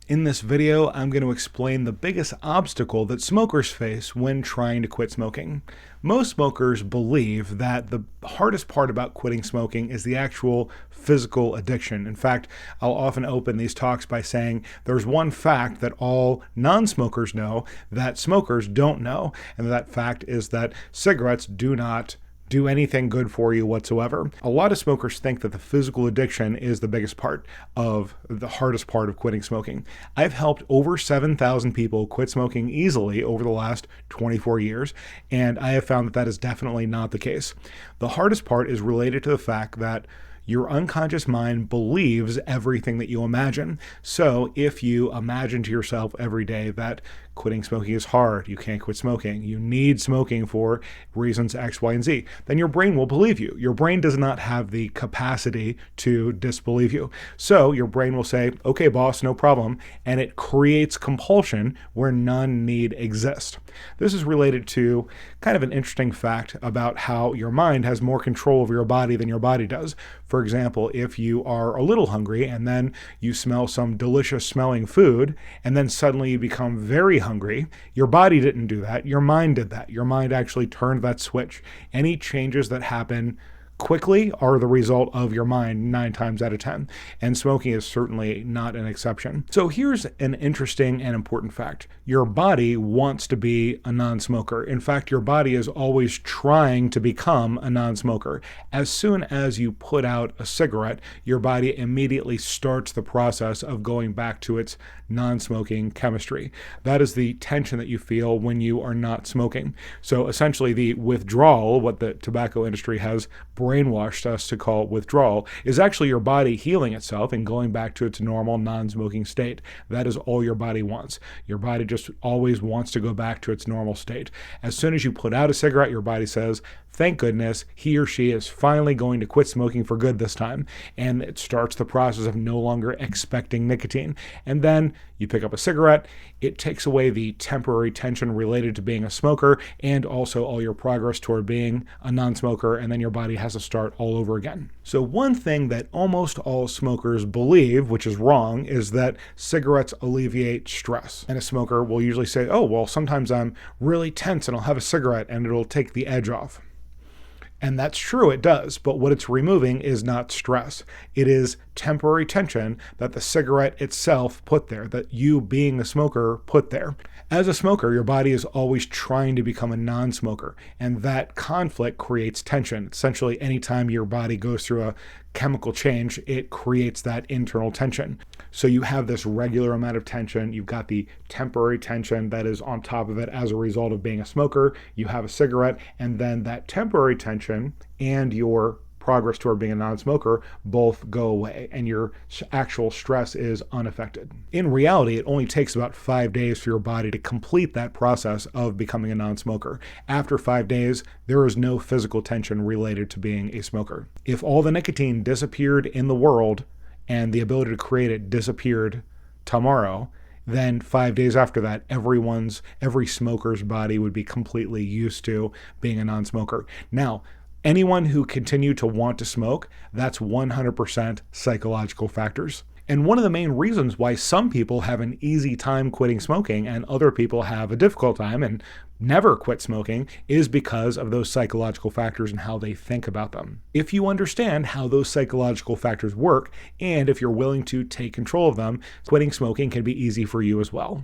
In this video, I'm going to explain the biggest obstacle that smokers face when trying to quit smoking. Most smokers believe that the hardest part about quitting smoking is the actual physical addiction. In fact, I'll often open these talks by saying there's one fact that all non-smokers know that smokers don't know, and that fact is that cigarettes do not do anything good for you whatsoever. A lot of smokers think that the physical addiction is the biggest part of the hardest part of quitting smoking. I've helped over 7,000 people quit smoking easily over the last 24 years, and I have found that that is definitely not the case. The hardest part is related to the fact that your unconscious mind believes everything that you imagine. So if you imagine to yourself every day that quitting smoking is hard, you can't quit smoking, you need smoking for reasons X, Y, and Z, then your brain will believe you. Your brain does not have the capacity to disbelieve you. So your brain will say, okay, boss, no problem. And it creates compulsion where none need exist. This is related to kind of an interesting fact about how your mind has more control over your body than your body does. For example, if you are a little hungry and then you smell some delicious smelling food and then suddenly you become very hungry, your body didn't do that. Your mind did that. Your mind actually turned that switch. Any changes that happen quickly are the result of your mind 9 times out of 10. And smoking is certainly not an exception. So here's an interesting and important fact. Your body wants to be a non-smoker. In fact, your body is always trying to become a non-smoker. As soon as you put out a cigarette, your body immediately starts the process of going back to its non-smoking chemistry. That is the tension that you feel when you are not smoking. So essentially the withdrawal, what the tobacco industry has brainwashed us to call withdrawal, is actually your body healing itself and going back to its normal non-smoking state. That is all your body wants. Your body just always wants to go back to its normal state. As soon as you put out a cigarette, your body says, thank goodness, he or she is finally going to quit smoking for good this time. And it starts the process of no longer expecting nicotine. And then you pick up a cigarette, it takes away the temporary tension related to being a smoker and also all your progress toward being a non-smoker, and then your body has to start all over again. So one thing that almost all smokers believe, which is wrong, is that cigarettes alleviate stress. And a smoker will usually say, oh, well, sometimes I'm really tense and I'll have a cigarette and it'll take the edge off. And that's true, it does, but what it's removing is not stress. It is temporary tension that the cigarette itself put there, that you being a smoker put there. As a smoker, your body is always trying to become a non-smoker, and that conflict creates tension. Essentially, anytime your body goes through a chemical change, it creates that internal tension. So you have this regular amount of tension. You've got the temporary tension that is on top of it as a result of being a smoker. You have a cigarette, and then that temporary tension and your progress toward being a non-smoker both go away, and your actual stress is unaffected. In reality, it only takes about 5 days for your body to complete that process of becoming a non-smoker. After 5 days, there is no physical tension related to being a smoker. If all the nicotine disappeared in the world and the ability to create it disappeared tomorrow, then 5 days after that, every smoker's body would be completely used to being a non-smoker. Now, anyone who continue to want to smoke, that's 100% psychological factors. And one of the main reasons why some people have an easy time quitting smoking and other people have a difficult time and never quit smoking is because of those psychological factors and how they think about them. If you understand how those psychological factors work, and if you're willing to take control of them, quitting smoking can be easy for you as well.